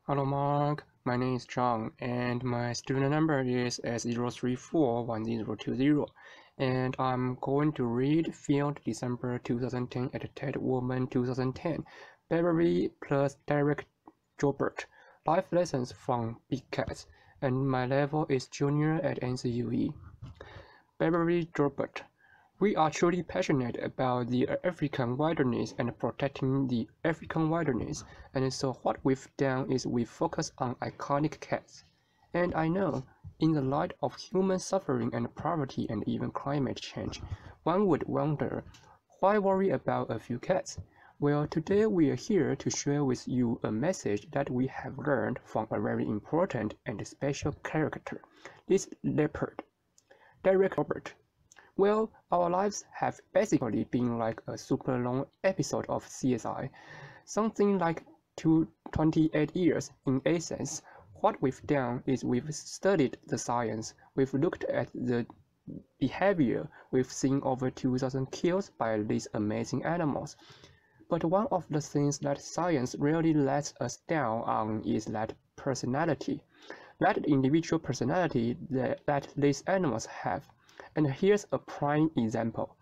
Hello Mark, my name is John and my student number is S0341020 and I'm going to read Field December 2010 at TED Woman 2010, Beverly plus Dereck Joubert, Life Lessons from Big Cats, and my level is Junior at NCUE. Beverly Joubert. We are truly passionate about the African wilderness and protecting the African wilderness, and so what we've done is we focus on iconic cats. And I know, in the light of human suffering and poverty and even climate change, one would wonder, why worry about a few cats? Well, today we are here to share with you a message that we have learned from a very important and special character, this leopard, Dereck Joubert. Well, our lives have basically been like a super long episode of CSI, something like 28 years in essence. What we've done is we've studied the science, we've looked at the behavior, we've seen over 2,000 kills by these amazing animals. But one of the things that science really lets us down on is that personality, that individual personality that these animals have. And here's a prime example.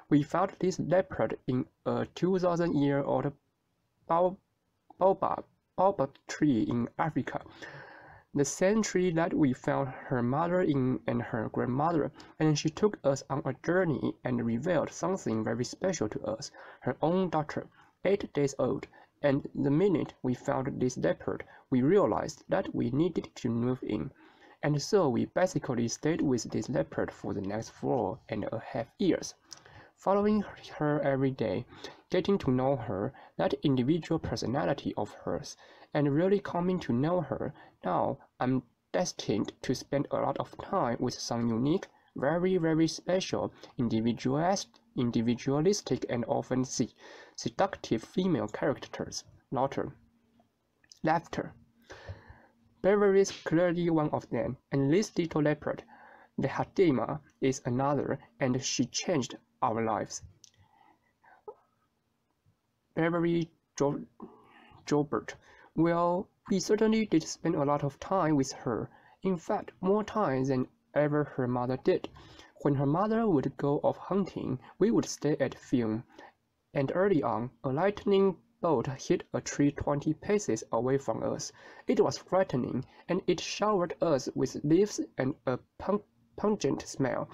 We found this leopard in a 2,000-year-old baobab tree in Africa. The same tree that we found her mother in and her grandmother, and she took us on a journey and revealed something very special to us, her own daughter, 8 days old. And the minute we found this leopard, we realized that we needed to move in. And so we basically stayed with this leopard for the next 4.5 years, following her every day, getting to know her, that individual personality of hers, and really coming to know her. Now I'm destined to spend a lot of time with some unique, very special, individualistic and often seductive female characters. Laughter. Beverly is clearly one of them, and this little leopard, the Hadima, is another, and she changed our lives. Beverly Joubert. Well, we certainly did spend a lot of time with her. In fact, more time than ever her mother did. When her mother would go off hunting, we would stay at film. And early on, a lightning bolt hit a tree 20 paces away from us. It was frightening, and it showered us with leaves and a pungent smell.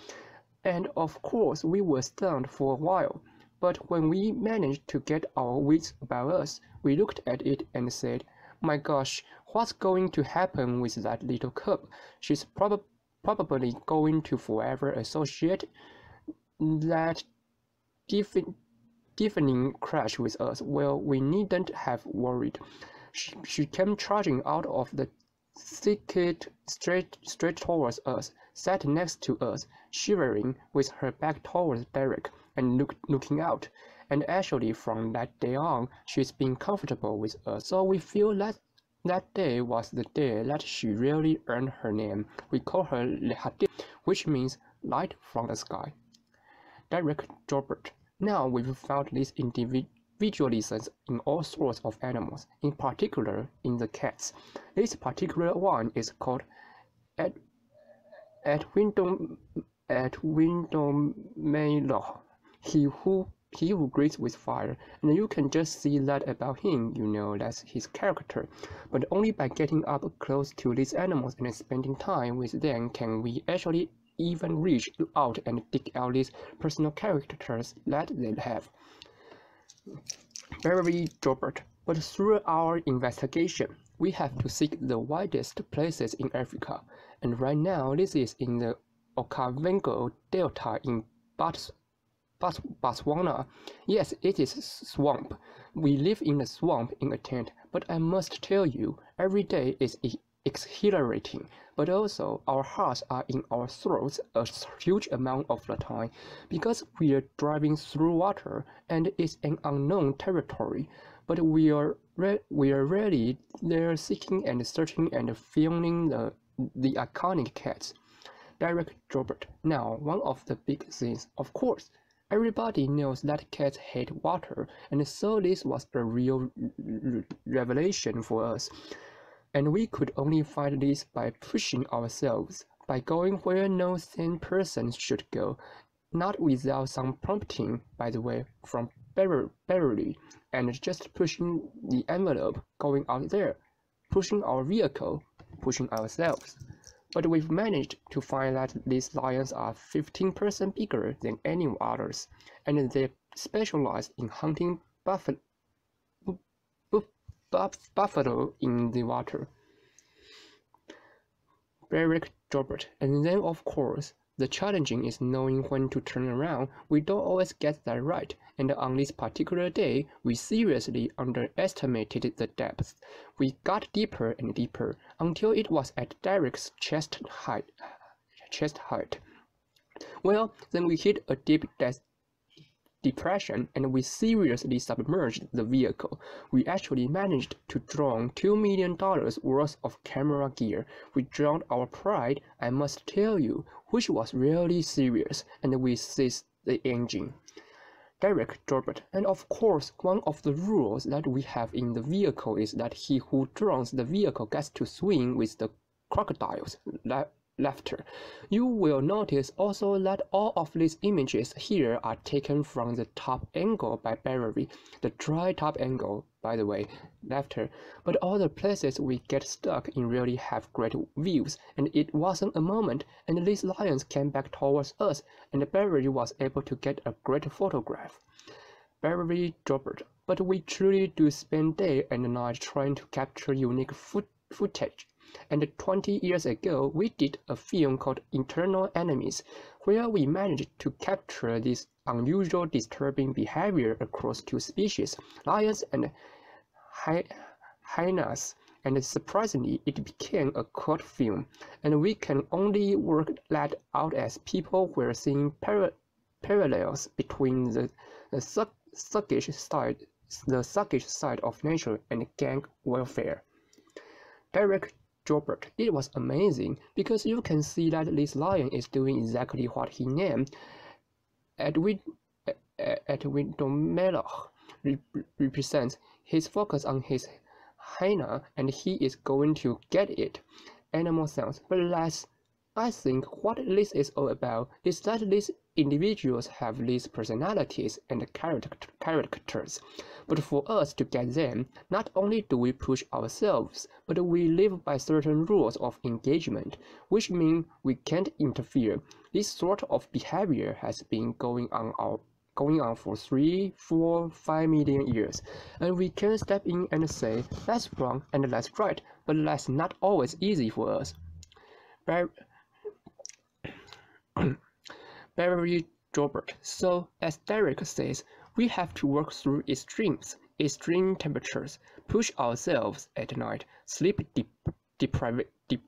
And of course we were stunned for a while, but when we managed to get our wits about us, we looked at it and said, "My gosh, what's going to happen with that little cub? She's probably going to forever associate that deafening crash with us." Well, we needn't have worried. She came charging out of the thicket straight towards us, sat next to us, shivering with her back towards Dereck, and looking out. And actually from that day on, she's been comfortable with us. So we feel that that day was the day that she really earned her name. We call her Le Hadid, which means light from the sky. Dereck Joubert. Now we've found these individualisms in all sorts of animals, in particular in the cats. This particular one is called Window he who greets with fire, and you can just see that about him, you know, that's his character. But only by getting up close to these animals and spending time with them can we actually even reach out and dig out these personal characters that they have. Beverly Joubert. But through our investigation, we have to seek the widest places in Africa, and right now this is in the Okavango Delta in Botswana. Yes, it is swamp. We live in a swamp in a tent, but I must tell you, every day is exhilarating, but also our hearts are in our throats a huge amount of the time, because we are driving through water and it's an unknown territory, but we are really there seeking and searching and filming the iconic cats. Dereck Joubert. Now, one of the big things, of course, everybody knows that cats hate water, and so this was a real revelation for us. and we could only find this by pushing ourselves, by going where no sane person should go, not without some prompting, by the way, from Beverly, and just pushing the envelope, going out there, pushing our vehicle, pushing ourselves. But we've managed to find that these lions are 15% bigger than any others, and they specialize in hunting buffalo in the water. Dereck Joubert. And then, of course, the challenging is knowing when to turn around. We don't always get that right, and on this particular day, we seriously underestimated the depth. We got deeper and deeper until it was at Dereck's chest height. Well, then we hit a deep depression, and we seriously submerged the vehicle. We actually managed to drown $2 million worth of camera gear. We drowned our pride, I must tell you, which was really serious, and we seized the engine. Dereck Joubert. And of course, one of the rules that we have in the vehicle is that he who drowns the vehicle gets to swim with the crocodiles. Laughter. You will notice also that all of these images here are taken from the top angle by Beverly, the dry top angle, by the way, laughter. But all the places we get stuck in really have great views, and it wasn't a moment, and these lions came back towards us, and Beverly was able to get a great photograph. Beverly Joubert. But we truly do spend day and night trying to capture unique footage. And 20 years ago, we did a film called Internal Enemies, where we managed to capture this unusual, disturbing behavior across two species, lions and hyenas, and surprisingly, it became a cult film, and we can only work that out as people were seeing parallels between the suckish side of nature and gang welfare. Dereck Joubert. It was amazing because you can see that this lion is doing exactly what he named. Edwin Domelach represents his focus on his hyena, and he is going to get it. Animal sounds. But I think what this is all about is that these individuals have these personalities and characters. But for us to get them, not only do we push ourselves, but we live by certain rules of engagement, which mean we can't interfere. This sort of behavior has been going on for 3, 4, 5 million years, and we can step in and say, that's wrong and that's right, but that's not always easy for us. Beverly Joubert. So, as Dereck says, we have to work through extreme temperatures, push ourselves at night. Sleep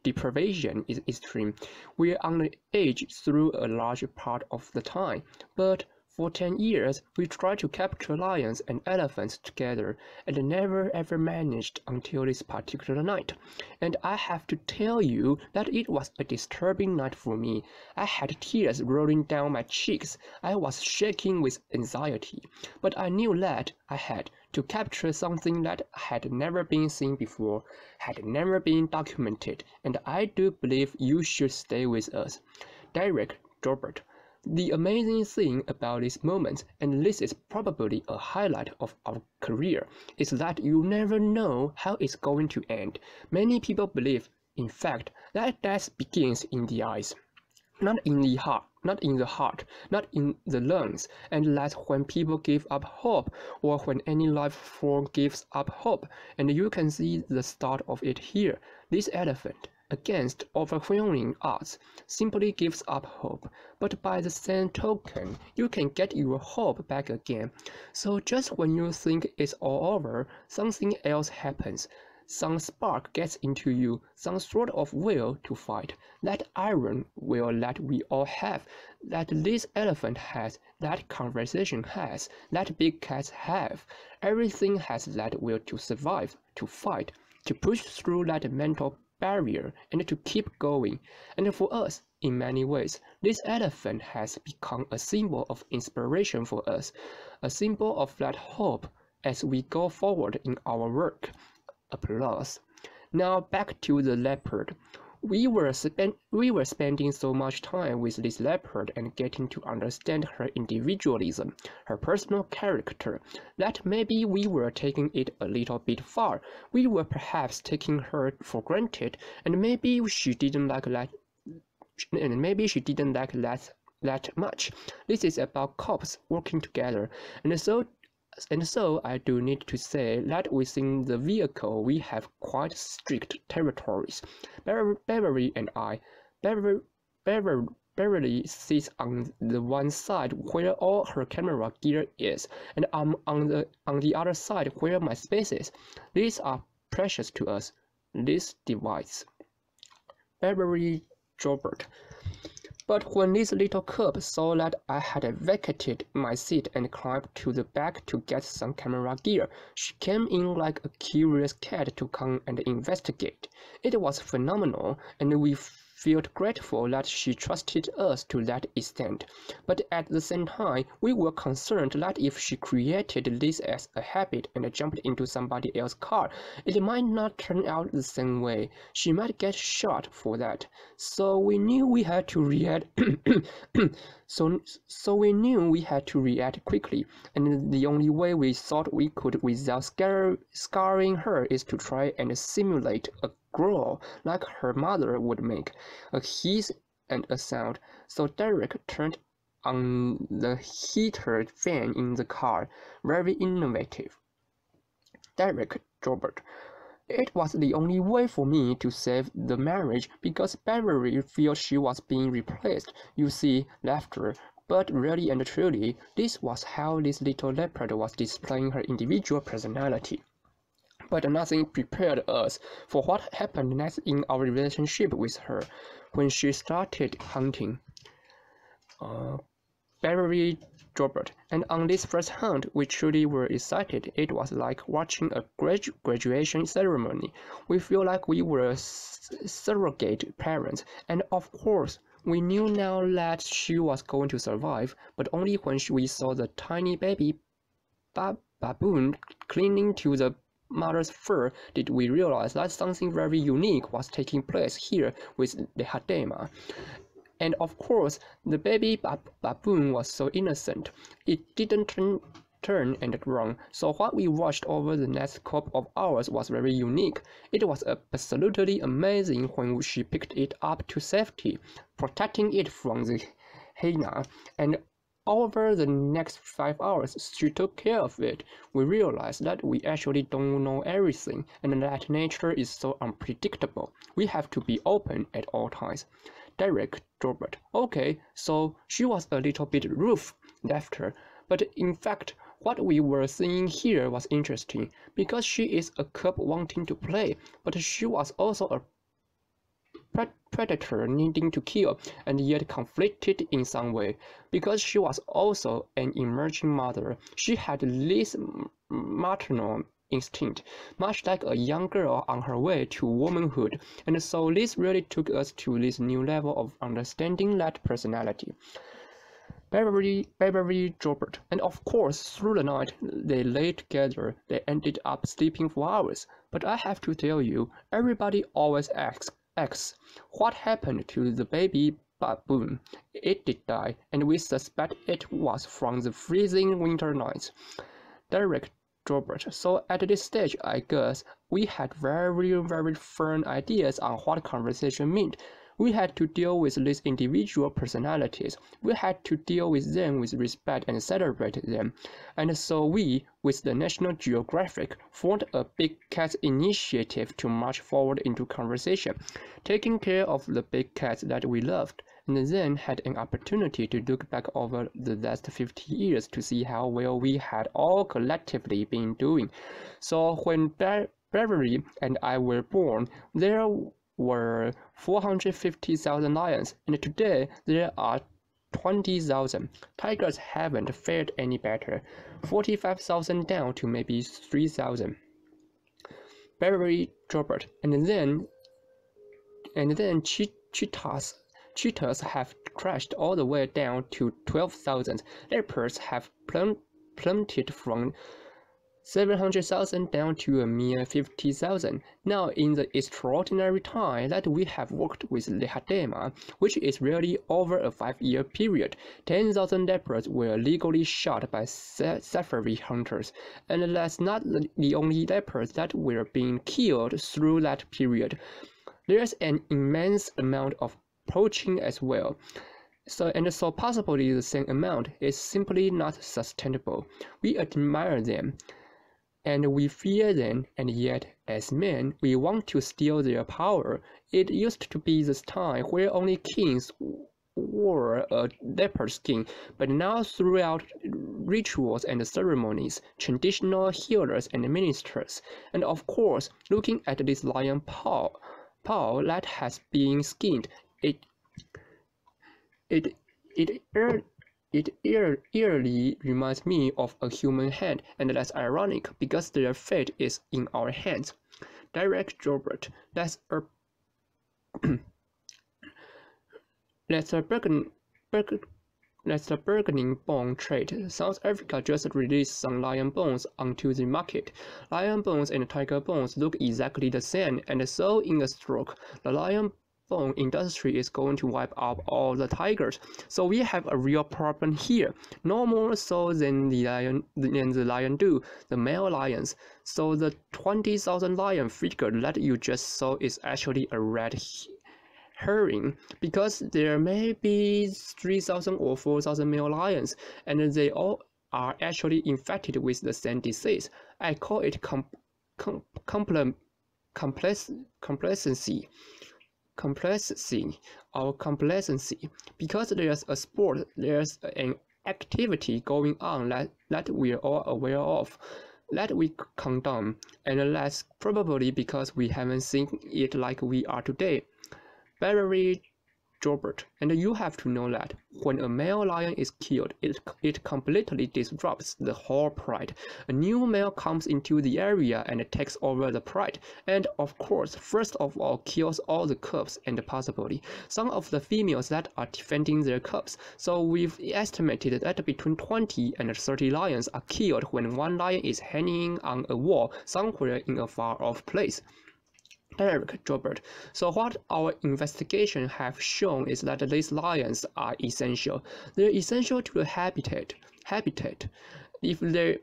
deprivation is extreme. We are on the edge through a large part of the time, but for 10 years, we tried to capture lions and elephants together, and never ever managed until this particular night. And I have to tell you that it was a disturbing night for me. I had tears rolling down my cheeks. I was shaking with anxiety. But I knew that I had to capture something that had never been seen before, had never been documented, and I do believe you should stay with us. Dereck Joubert. The amazing thing about this moment, and this is probably a highlight of our career, is that you never know how it's going to end. Many people believe, in fact, that death begins in the eyes, not in the heart, not in the lungs, and that's when people give up hope, or when any life form gives up hope, and you can see the start of it here. This elephant, against overwhelming odds, simply gives up hope, but by the same token, you can get your hope back again. So just when you think it's all over, something else happens. Some spark gets into you, some sort of will to fight. That iron will that we all have, that this elephant has, that conversation has, that big cats have. Everything has that will to survive, to fight, to push through that mental barrier, and to keep going. And for us, in many ways, this elephant has become a symbol of inspiration for us, a symbol of that hope as we go forward in our work. Applause. Now back to the leopard. We were spending so much time with this leopard and getting to understand her individualism, her personal character, that maybe we were taking it a little bit far. We were perhaps taking her for granted, and maybe she didn't like that. And maybe she didn't like that much. This is about cops working together, and so I do need to say that within the vehicle we have quite strict territories. Beverly and I, Beverly sits on the one side where all her camera gear is, and I'm on the other side where my space is. These are precious to us. This device. Beverly Joubert. But when this little cub saw that I had vacated my seat and climbed to the back to get some camera gear, she came in like a curious cat to come and investigate. It was phenomenal, and we felt grateful that she trusted us to that extent. But at the same time, we were concerned that if she created this as a habit and jumped into somebody else's car, it might not turn out the same way. She might get shot for that. So we knew we had to react. So we knew we had to react quickly, and the only way we thought we could without scaring her is to try and simulate a growl like her mother would make, a hiss and a sound. So Dereck turned on the heater fan in the car. Very innovative. Dereck Joubert. It was the only way for me to save the marriage because Beverly felt she was being replaced. You see, laughter. But really and truly, this was how this little leopard was displaying her individual personality. But nothing prepared us for what happened next in our relationship with her when she started hunting. Beverly Joubert, and on this first hunt we truly were excited. It was like watching a graduation ceremony. We feel like we were surrogate parents, and of course we knew now that she was going to survive, but only when we saw the tiny baby baboon clinging to the mother's fur did we realize that something very unique was taking place here with the Hadema. And of course, the baby baboon was so innocent. It didn't turn and run, so what we watched over the next couple of hours was very unique. It was absolutely amazing when she picked it up to safety, protecting it from the hyena, and over the next 5 hours, she took care of it. We realized that we actually don't know everything, and that nature is so unpredictable. We have to be open at all times. Dereck Joubert. Okay, so she was a little bit rough, laughter, but in fact, what we were seeing here was interesting, because she is a cub wanting to play, but she was also a predator needing to kill, and yet conflicted in some way. Because she was also an emerging mother, she had this maternal instinct, much like a young girl on her way to womanhood, and so this really took us to this new level of understanding that personality. Beverly Joubert, and of course through the night they lay together. They ended up sleeping for hours, but I have to tell you, everybody always asks, what happened to the baby baboon? It did die, and we suspect it was from the freezing winter nights. Dereck Joubert. So at this stage, I guess, we had very firm ideas on what conversation meant. We had to deal with these individual personalities. We had to deal with them with respect and celebrate them. And so we, with the National Geographic, formed a Big Cats initiative to march forward into conversation, taking care of the big cats that we loved, and then had an opportunity to look back over the last 50 years to see how well we had all collectively been doing. So when Beverly and I were born, there were 450,000 lions, and today there are 20,000. Tigers haven't fared any better, 45,000 down to maybe 3,000. Beverly Joubert, and then cheetahs have crashed all the way down to 12,000. Leopards have plummeted from 700,000 down to a mere 50,000. Now, in the extraordinary time that we have worked with Lehadema, which is really over a 5-year period, 10,000 leopards were legally shot by safari hunters, and that's not the only leopards that were being killed through that period. There's an immense amount of poaching as well. So possibly the same amount is simply not sustainable. We admire them, and we fear them, and yet, as men, we want to steal their power. It used to be this time where only kings wore a leopard skin, but now throughout rituals and ceremonies, traditional healers and ministers, and of course, looking at this lion paw that has been skinned, it eerily reminds me of a human hand, and that's ironic because their fate is in our hands. Dereck Joubert, that's the bargaining bone trade. South Africa just released some lion bones onto the market. Lion bones and tiger bones look exactly the same, and so in a stroke, the lion bone industry is going to wipe out all the tigers. So we have a real problem here. No more so than the lion do, the male lions. So the 20,000 lion figure that you just saw is actually a red herring, because there may be 3,000 or 4,000 male lions, and they all are actually infected with the same disease. I call it complacency, because there's a sport, there's an activity going on that we're all aware of, that we condone, and that's probably because we haven't seen it like we are today. Beverly, Joubert, and you have to know that when a male lion is killed, it completely disrupts the whole pride. A new male comes into the area and takes over the pride, and of course, first of all, kills all the cubs and possibly some of the females that are defending their cubs. So we've estimated that between 20 and 30 lions are killed when one lion is hanging on a wall somewhere in a far-off place. Dereck Joubert. So what our investigation have shown is that these lions are essential. They're essential to the habitat. If they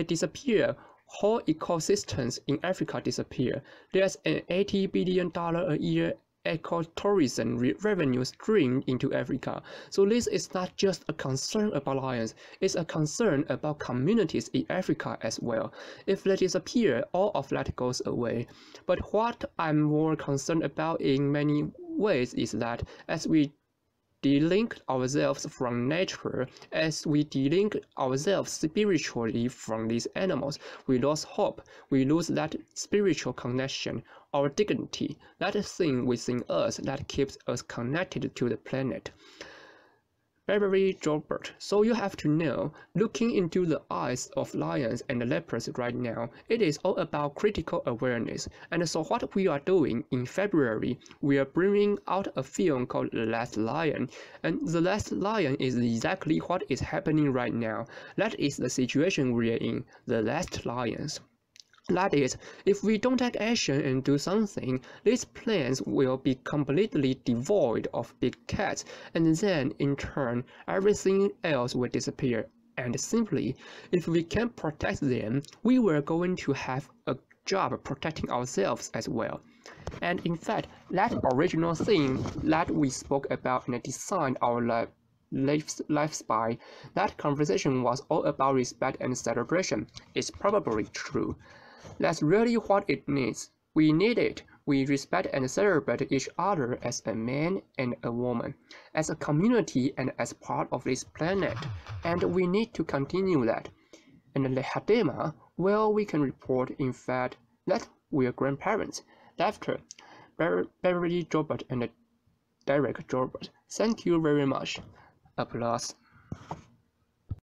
disappear, whole ecosystems in Africa disappear. There's an $80 billion a year ecotourism revenue stream into Africa. So this is not just a concern about lions, it's a concern about communities in Africa as well. If they disappear, all of that goes away. But what I'm more concerned about in many ways is that as we delink ourselves from nature, as we delink ourselves spiritually from these animals, we lose hope, we lose that spiritual connection, our dignity, that thing within us that keeps us connected to the planet. Beverly Joubert. So you have to know, looking into the eyes of lions and leopards right now, it is all about critical awareness. And so what we are doing in February, we are bringing out a film called The Last Lion. And The Last Lion is exactly what is happening right now. That is the situation we are in, the last lions. That is, if we don't take action and do something, these plants will be completely devoid of big cats, and then, in turn, everything else will disappear. And simply, if we can't protect them, we were going to have a job protecting ourselves as well. And in fact, that original thing that we spoke about and designed our lifespan, that conversation was all about respect and celebration. It's probably true. That's really what it needs. We need it. We respect and celebrate each other as a man and a woman, as a community and as part of this planet. And we need to continue that. And Lehadema, well, we can report, in fact, that we're grandparents. After Beverly Joubert and Dereck Joubert. Thank you very much. Applause.